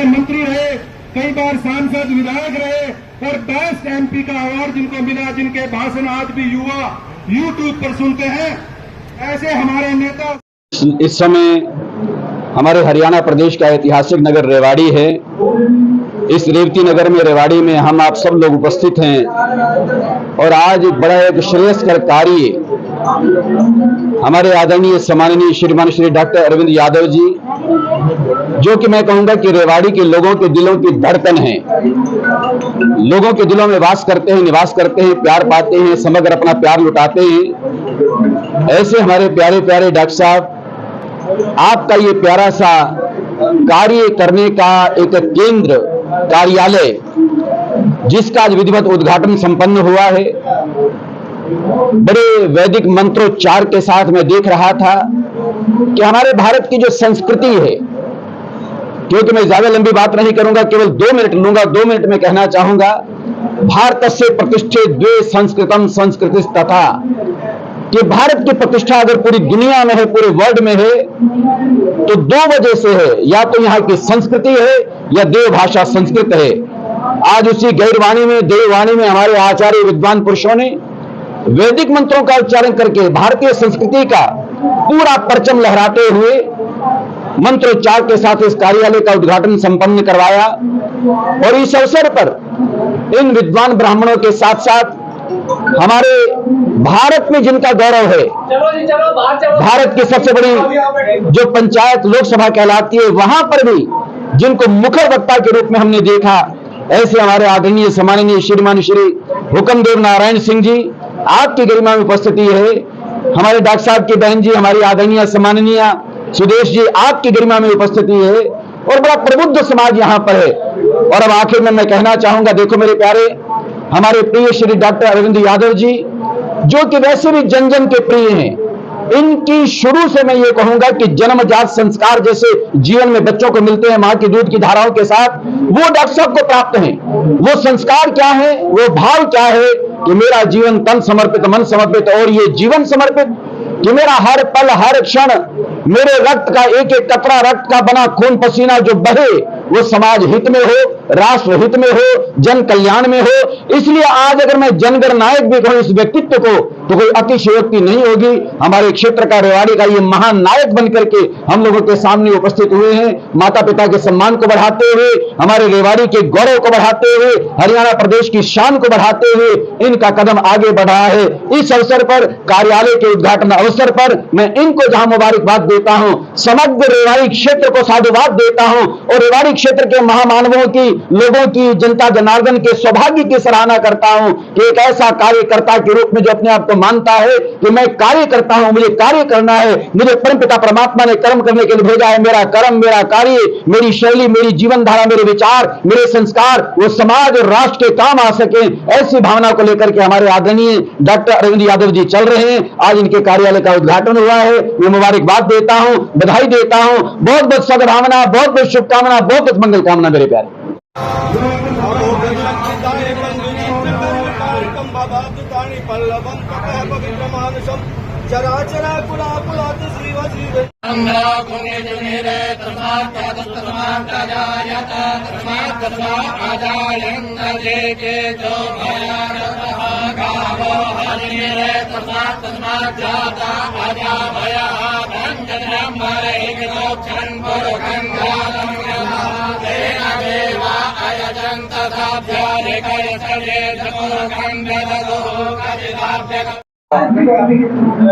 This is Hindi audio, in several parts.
मंत्री रहे, कई बार सांसद विधायक रहे और बेस्ट एमपी का अवार्ड जिनको मिला, जिनके भाषण आज भी युवा यूट्यूब पर सुनते हैं, ऐसे हमारे नेता। इस समय हमारे हरियाणा प्रदेश का ऐतिहासिक नगर रेवाड़ी है। इस रेवती नगर में, रेवाड़ी में हम आप सब लोग उपस्थित हैं और आज बड़ा एक श्रेयस्कर कार्य हमारे आदरणीय सम्माननीय श्रीमान श्री डॉक्टर अरविंद यादव जी, जो कि मैं कहूंगा कि रेवाड़ी के लोगों के दिलों की धड़कन है, लोगों के दिलों में वास करते हैं, निवास करते हैं, प्यार पाते हैं, समग्र अपना प्यार लुटाते हैं। ऐसे हमारे प्यारे प्यारे डॉक्टर साहब, आपका ये प्यारा सा कार्य करने का एक केंद्र कार्यालय, जिसका आज विधिवत उद्घाटन संपन्न हुआ है, बड़े वैदिक मंत्रोच्चार के साथ मैं देख रहा था कि हमारे भारत की जो संस्कृति है, क्योंकि मैं ज्यादा लंबी बात नहीं करूंगा, केवल 2 मिनट लूंगा, 2 मिनट में कहना चाहूंगा, भारतस्य प्रतिष्ठे द्वे संस्कृतम संस्कृति तथा, कि भारत की प्रतिष्ठा अगर पूरी दुनिया में है, पूरे वर्ल्ड में है, तो 2 वजह से है, या तो यहाँ की संस्कृति है या देव भाषा संस्कृत है। आज उसी गैरवाणी में, देववाणी में हमारे आचार्य विद्वान पुरुषों ने वैदिक मंत्रों का उच्चारण करके भारतीय संस्कृति का पूरा परचम लहराते हुए मंत्रोच्चार के साथ इस कार्यालय का उद्घाटन संपन्न करवाया। और इस अवसर पर इन विद्वान ब्राह्मणों के साथ साथ हमारे भारत में जिनका गौरव है, भारत की सबसे बड़ी जो पंचायत लोकसभा कहलाती है, वहां पर भी जिनको मुखर वक्ता के रूप में हमने देखा, ऐसे हमारे आदरणीय सम्माननीय श्रीमान श्री हुक्मदेव नारायण सिंह जी, आपकी गरिमा में उपस्थिति है। हमारे डॉक्टर साहब की बहन जी, हमारी आदरणीय सम्माननीय सुदेश जी, आपकी गरिमा में उपस्थिति है और बड़ा प्रबुद्ध समाज यहाँ पर है। और अब आखिर में मैं कहना चाहूंगा, देखो मेरे प्यारे, हमारे प्रिय श्री डॉक्टर अरविंद यादव जी, जो कि वैसे भी जन जन के प्रिय हैं, इनकी शुरू से मैं ये कहूंगा कि जन्मजात संस्कार जैसे जीवन में बच्चों को मिलते हैं मां की दूध की धाराओं के साथ, वो डॉक्टर साहब को प्राप्त हैं। वो संस्कार क्या है, वो भाव क्या है कि मेरा जीवन तन समर्पित, मन समर्पित, और ये जीवन समर्पित कि मेरा हर पल हर क्षण मेरे रक्त का एक एक कतरा, रक्त का बना खून पसीना जो बहे, वो समाज हित में हो, राष्ट्र हित में हो, जन कल्याण में हो। इसलिए आज अगर मैं जनगण नायक भी कहूं इस व्यक्तित्व को, तो कोई अतिशयोक्ति नहीं होगी। हमारे क्षेत्र का, रेवाड़ी का ये महान नायक बनकर के हम लोगों के सामने उपस्थित हुए हैं। माता पिता के सम्मान को बढ़ाते हुए, हमारे रेवाड़ी के गौरव को बढ़ाते हुए, हरियाणा प्रदेश की शान को बढ़ाते हुए इनका कदम आगे बढ़ा है। इस अवसर पर, कार्यालय के उद्घाटन अवसर पर, मैं इनको जहां मुबारकबाद देता हूं, समग्र रेवाड़ी क्षेत्र को साधुवाद देता हूं और रेवाड़ी क्षेत्र के महामानवों की, लोगों की, जनता जनार्दन के सौभाग्य की सराहना करता हूं कि एक ऐसा कार्यकर्ता के रूप में जो अपने आप को मानता है कि मैं कार्य करता हूं, मुझे कार्य करना है, मुझे परमपिता परमात्मा ने कर्म करने के लिए भेजा है, मेरा कर्म, मेरा कार्य, मेरी शैली, मेरी जीवन धारा, मेरे विचार, मेरे संस्कार वो समाज और राष्ट्र के काम आ सके, ऐसी भावना को लेकर के हमारे आदरणीय डॉक्टर अरविंद यादव जी चल रहे हैं। आज इनके कार्यालय का उद्घाटन हुआ है, मैं मुबारकबाद देता हूं, बधाई देता हूं, बहुत बहुत सद्भावना, बहुत बहुत शुभकामना, बहुत बहुत मंगल कामना मेरे प्यारे। चराचराकुलाकुलात् जीव जीव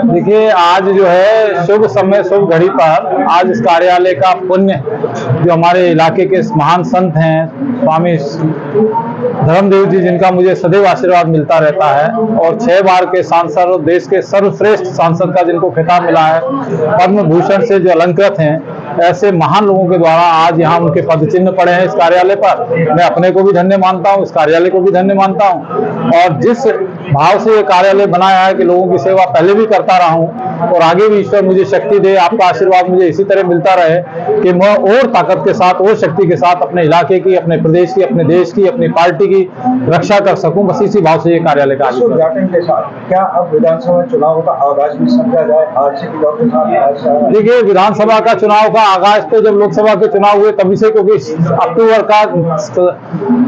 देखिए, आज जो है शुभ समय शुभ घड़ी पर आज इस कार्यालय का पुण्य जो हमारे इलाके के महान संत हैं स्वामी धर्मदेव जी, जिनका मुझे सदैव आशीर्वाद मिलता रहता है, और 6 बार के सांसद और देश के सर्वश्रेष्ठ सांसद का जिनको खिताब मिला है, पद्म भूषण से जो अलंकृत हैं, ऐसे महान लोगों के द्वारा आज यहाँ उनके पद चिन्ह पड़े हैं इस कार्यालय पर। मैं अपने को भी धन्य मानता हूँ, इस कार्यालय को भी धन्य मानता हूँ, और जिस भाव से ये कार्यालय बनाया है कि लोगों की सेवा पहले भी करता रहा हूँ और आगे भी ईश्वर मुझे शक्ति दे, आपका आशीर्वाद मुझे इसी तरह मिलता रहे कि मैं और ताकत के साथ और शक्ति के साथ अपने इलाके की, अपने प्रदेश की, अपने देश की, अपनी पार्टी की रक्षा कर सकूं। बस इसी भाव से ये कार्यालय का उद्घाटन के साथ क्या अब विधानसभा चुनाव का आगाज भी समझा जाए? आज से के साथ देखिए, विधानसभा का चुनाव का आगाज तो जब लोकसभा के चुनाव हुए तभी से, क्योंकि अक्टूबर का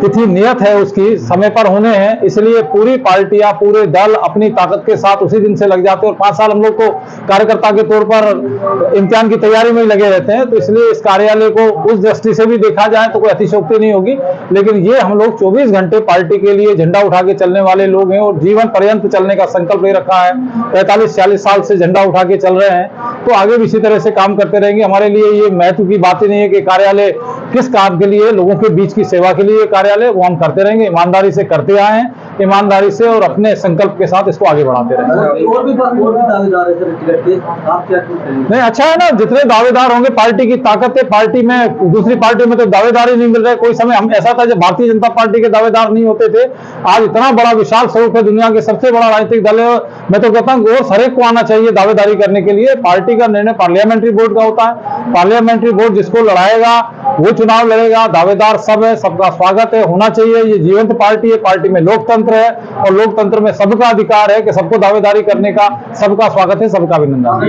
तिथि नियत है उसकी, समय पर होने हैं, इसलिए पूरी पार्टियां, पूरे दल अपनी ताकत के साथ उसी दिन से लग जाते हैं। और 5 साल हम लोग को कार्यकर्ता के तौर पर इम्तिहान की तैयारी में लगे रहते हैं, तो इसलिए इस कार्यालय को उस दृष्टि से भी देखा जाए तो कोई अतिशयोक्ति नहीं होगी। लेकिन ये हम लोग 24 घंटे पार्टी के लिए झंडा उठा के चलने वाले लोग हैं और जीवन पर्यंत चलने का संकल्प ले रखा है। 45-46 साल से झंडा उठा के चल रहे हैं, तो आगे भी इसी तरह से काम करते रहेंगे। हमारे लिए ये महत्व की बात ही नहीं है कि कार्यालय किस काम के लिए, लोगों के बीच की सेवा के लिए कार्यालय, वो हम करते रहेंगे, ईमानदारी से करते आए हैं, ईमानदारी से और अपने संकल्प के साथ इसको आगे बढ़ाते रहेंगे। और भी दावेदार है सर टिकट के, आप क्या कहेंगे? नहीं, अच्छा है ना, जितने दावेदार होंगे, पार्टी की ताकत है। पार्टी में, दूसरी पार्टी में तो दावेदार ही नहीं मिल रहे। कोई समय हम ऐसा था जब भारतीय जनता पार्टी के दावेदार नहीं होते थे, आज इतना बड़ा विशाल स्वरूप है, दुनिया के सबसे बड़ा राजनीतिक दल है। मैं तो कहता हूँ और हरेक को आना चाहिए दावेदारी करने के लिए। पार्टी का निर्णय पार्लियामेंट्री बोर्ड का होता है, पार्लियामेंट्री बोर्ड जिसको लड़ाएगा वो चुनाव लड़ेगा। दावेदार सब है, सबका स्वागत है, होना चाहिए। ये जीवंत पार्टी है, पार्टी में लोकतंत्र है और लोकतंत्र में सबका अधिकार है कि सबको दावेदारी करने का। सबका स्वागत है, सबका अभिनंदन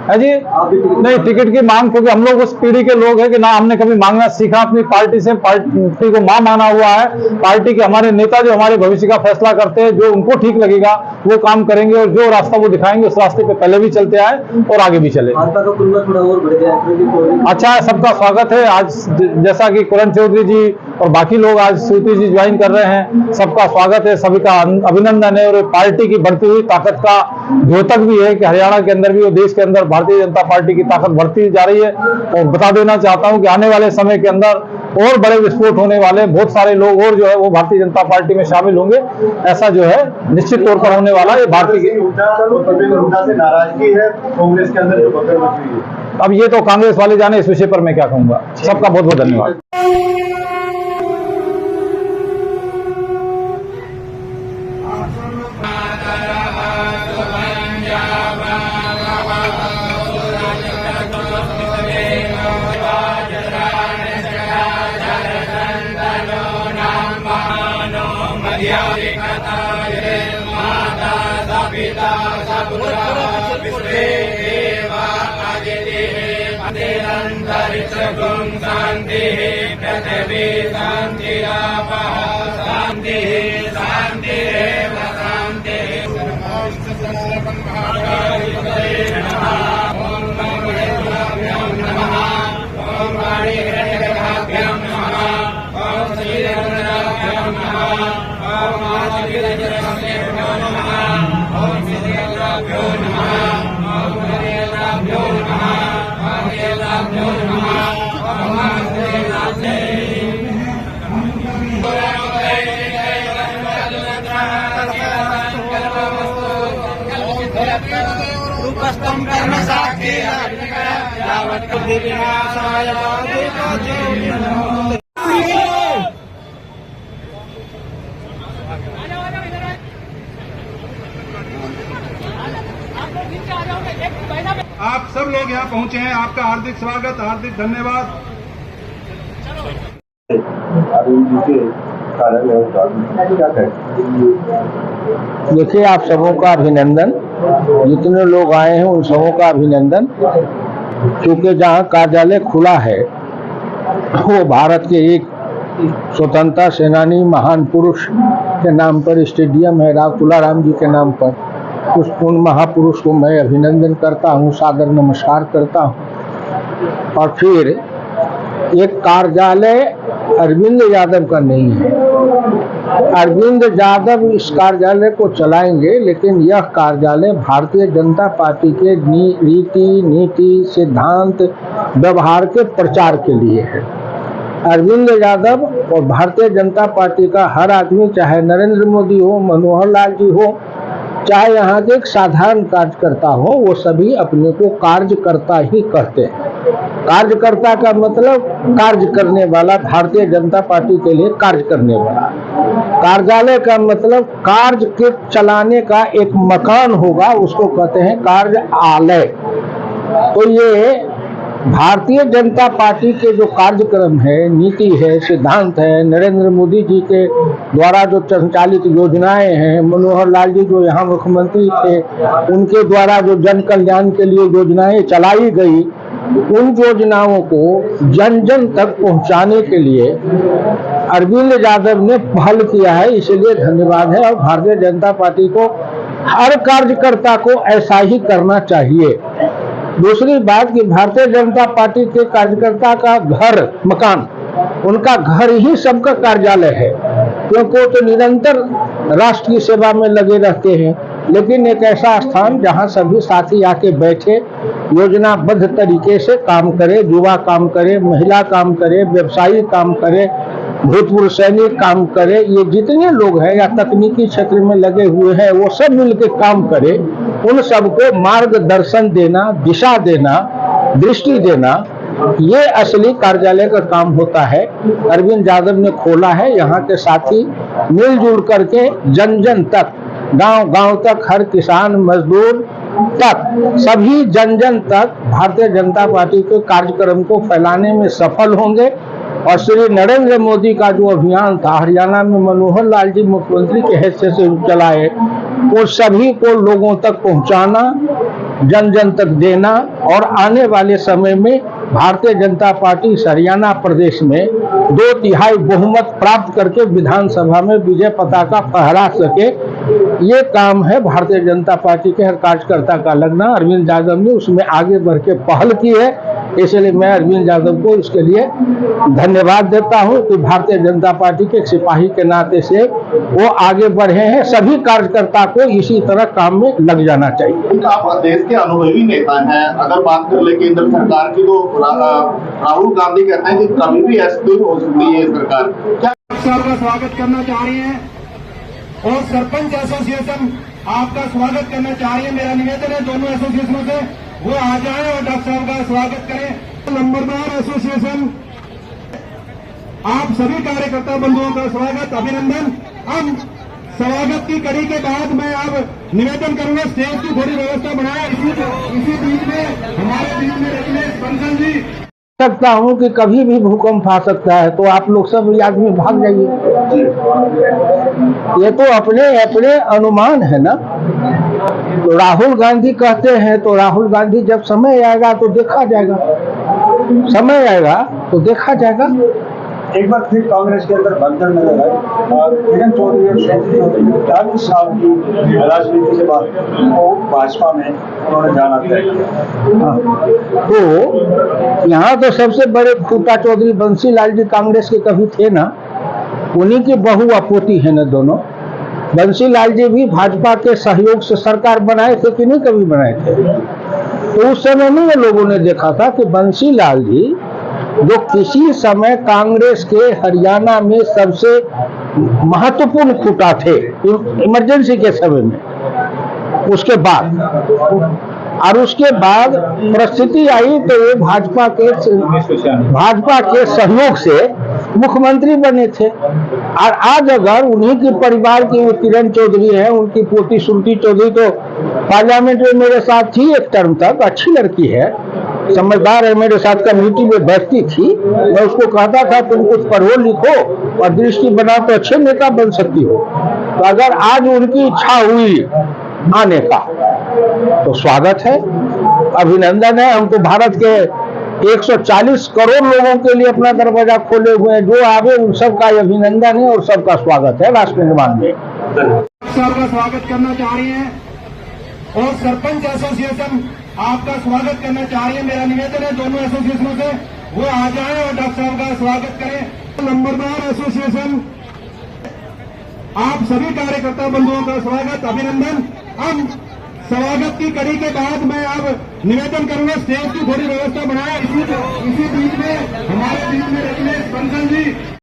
है जी। नहीं, टिकट की मांग, क्योंकि हम लोग उस पीढ़ी के लोग हैं कि ना हमने कभी मांगना सीखा अपनी पार्टी से, पार्टी को मां माना हुआ है। पार्टी के हमारे नेता जो हमारे भविष्य का फैसला करते हैं, जो उनको ठीक लगेगा वो काम करेंगे और जो रास्ता वो दिखाएंगे उस रास्ते पे पहले भी चलते आए और आगे भी चले। अच्छा है, सबका स्वागत है। आज जैसा कि कुरण चौधरी जी और बाकी लोग आज सूती जी ज्वाइन कर रहे हैं, सबका स्वागत है, सभी का अभिनंदन है। और पार्टी की बढ़ती हुई ताकत का द्योतक भी है कि हरियाणा के अंदर भी और देश के अंदर भारतीय जनता पार्टी की ताकत बढ़ती जा रही है। और बता देना चाहता हूं कि आने वाले समय के अंदर और बड़े विस्फोट होने वाले, बहुत सारे लोग और जो है वो भारतीय जनता पार्टी में शामिल होंगे, ऐसा जो है निश्चित तौर पर होने वाला है। भारतीय से नाराजगी है कांग्रेस के अंदर जो बकर मची हुई है। अब ये तो कांग्रेस वाले जाने, इस विषय पर मैं क्या कहूंगा। सबका बहुत बहुत धन्यवाद। शांति पृथ्वी शांतिरापः शांति शांति शांति। आप सब लोग यहाँ पहुंचे हैं, आपका हार्दिक स्वागत, हार्दिक धन्यवाद। देखिए, आप सबों का अभिनंदन। जितने लोग आए हैं उन सबों का अभिनंदन। क्योंकि जहाँ कार्यालय खुला है वो भारत के एक स्वतंत्रता सेनानी महान पुरुष के नाम पर स्टेडियम है, तुलाराम जी के नाम पर। उन महापुरुष को मैं अभिनंदन करता हूँ, सादर नमस्कार करता हूँ। और फिर एक कार्यालय अरविंद यादव का नहीं है, अरविंद यादव इस कार्यालय को चलाएंगे, लेकिन यह कार्यालय भारतीय जनता पार्टी के रीति नीति सिद्धांत व्यवहार के प्रचार के लिए है। अरविंद यादव और भारतीय जनता पार्टी का हर आदमी, चाहे नरेंद्र मोदी हो, मनोहर लाल जी हो, चाहे यहाँ के एक साधारण कार्यकर्ता हो, वो सभी अपने को कार्यकर्ता ही कहते हैं। कार्यकर्ता का मतलब कार्य करने वाला, भारतीय जनता पार्टी के लिए कार्य करने वाला। कार्यालय का मतलब कार्य के चलाने का एक मकान होगा, उसको कहते हैं कार्यालय। तो ये भारतीय जनता पार्टी के जो कार्यक्रम है, नीति है, सिद्धांत है, नरेंद्र मोदी जी के द्वारा जो संचालित योजनाएं हैं, मनोहर लाल जी जो यहाँ मुख्यमंत्री थे उनके द्वारा जो जन कल्याण के लिए योजनाएं चलाई गई, उन योजनाओं को जन जन तक पहुंचाने के लिए अरविंद यादव ने पहल किया है, इसलिए धन्यवाद है। और भारतीय जनता पार्टी को हर कार्यकर्ता को ऐसा ही करना चाहिए। दूसरी बात कि भारतीय जनता पार्टी के कार्यकर्ता का घर मकान, उनका घर ही सबका कार्यालय है, क्योंकि वो तो निरंतर राष्ट्र की सेवा में लगे रहते हैं। लेकिन एक ऐसा स्थान जहां सभी साथी आके बैठे, योजनाबद्ध तरीके से काम करे, युवा काम करे, महिला काम करे, व्यवसायी काम करे, भूतपूर्व सैनिक काम करे, ये जितने लोग हैं या तकनीकी क्षेत्र में लगे हुए हैं वो सब मिलकर काम करे, उन सबको मार्गदर्शन देना, दिशा देना, दृष्टि देना, ये असली कार्यालय का काम होता है। अरविंद यादव ने खोला है, यहाँ के साथी मिलजुल करके जन जन तक, गांव गांव तक, हर किसान मजदूर तक, सभी जन जन तक भारतीय जनता पार्टी के कार्यक्रम को फैलाने में सफल होंगे। और श्री नरेंद्र मोदी का जो अभियान था हरियाणा में मनोहर लाल जी मुख्यमंत्री के हैसियत से चलाए, वो सभी को लोगों तक पहुंचाना, जन जन तक देना, और आने वाले समय में भारतीय जनता पार्टी हरियाणा प्रदेश में 2/3 बहुमत प्राप्त करके विधानसभा में विजय पताका फहरा सके, ये काम है भारतीय जनता पार्टी के हर कार्यकर्ता का लगना। अरविंद यादव ने उसमें आगे बढ़ के पहल की है, इसलिए मैं अरविंद यादव को इसके लिए धन्यवाद देता हूं कि भारतीय जनता पार्टी के एक सिपाही के नाते से वो आगे बढ़े हैं। सभी कार्यकर्ता को इसी तरह काम में लग जाना चाहिए। आप देश के अनुभवी नेता हैं, अगर बात कर ले केंद्र सरकार की, तो राहुल गांधी कहते हैं कि कभी भी अस्थिर हो सकती है सरकार। क्या साहब का स्वागत करना चाह रही है और सरपंच एसोसिएशन आपका स्वागत करना चाह रही है। मेरा निवेदन है दोनों एसोसिएशनों से वो आ जाएं और डॉक्टर साहब का स्वागत करें। नंबरदार एसोसिएशन, आप सभी कार्यकर्ता बंधुओं का स्वागत, अभिनंदन। हम स्वागत की कड़ी के बाद मैं अब निवेदन करूंगा स्टेज की थोड़ी व्यवस्था बनाए। इसी बीच में हमारे बीच में रजनीश बंसल जी, सकता हूं कि कभी भी भूकंप आ सकता है, तो आप लोग सब आदमी भाग जाइए। ये तो अपने अपने अनुमान है ना। तो राहुल गांधी कहते हैं, तो राहुल गांधी जब समय आएगा तो देखा जाएगा, समय आएगा तो देखा जाएगा। एक बार फिर कांग्रेस के अंदर बंधन नजर आए। किरण चौधरी और शैलजा चौधरी 40 साल की राजनीति के बाद वो भाजपा में उन्होंने जाना तय किया। तो यहाँ तो सबसे बड़े खूटा चौधरी बंसी लाल जी कांग्रेस के कभी थे ना, उन्हीं की बहू अपोती है ना दोनों। बंसी लाल जी भी भाजपा के सहयोग से सरकार बनाए थे कि नहीं, कभी बनाए थे? तो उस समय में ये लोगों ने देखा था कि बंसी लाल जी जो किसी समय कांग्रेस के हरियाणा में सबसे महत्वपूर्ण खूंटा थे इमरजेंसी के समय में, उसके बाद परिस्थिति आई तो ये भाजपा के सहयोग से मुख्यमंत्री बने थे। और आज अगर उन्हीं की परिवार की किरण चौधरी है, उनकी पोती श्रुति चौधरी तो पार्लियामेंट में मेरे साथ थी एक टर्म तक, अच्छी लड़की है, समझदार है, मेरे साथ कमेटी में बैठती थी। मैं उसको कहता था तुम कुछ पढ़ो लिखो और दृष्टि बनाओ तो अच्छे नेता बन सकती हो। तो अगर आज उनकी इच्छा हुई आने का तो स्वागत है, अभिनंदन है। हम तो भारत के 140 करोड़ लोगों के लिए अपना दरवाजा खोले हुए हैं, जो आगे उन सबका अभिनंदन है और सबका स्वागत है राष्ट्र निर्माण में। सबका स्वागत करना चाह रही हैं और सरपंच एसोसिएशन आपका स्वागत करना चाह रही है। मेरा निवेदन है दोनों एसोसिएशनों से वो आ जाएं और डॉक्टर साहब का स्वागत करें। नंबरदार एसोसिएशन आप सभी कार्यकर्ता बंधुओं का स्वागत, अभिनंदन। हम स्वागत की कड़ी के बाद मैं अब निवेदन करूंगा स्टेज की थोड़ी व्यवस्था बनाए। इसी बीच में हमारे बीच में रखने बंसल जी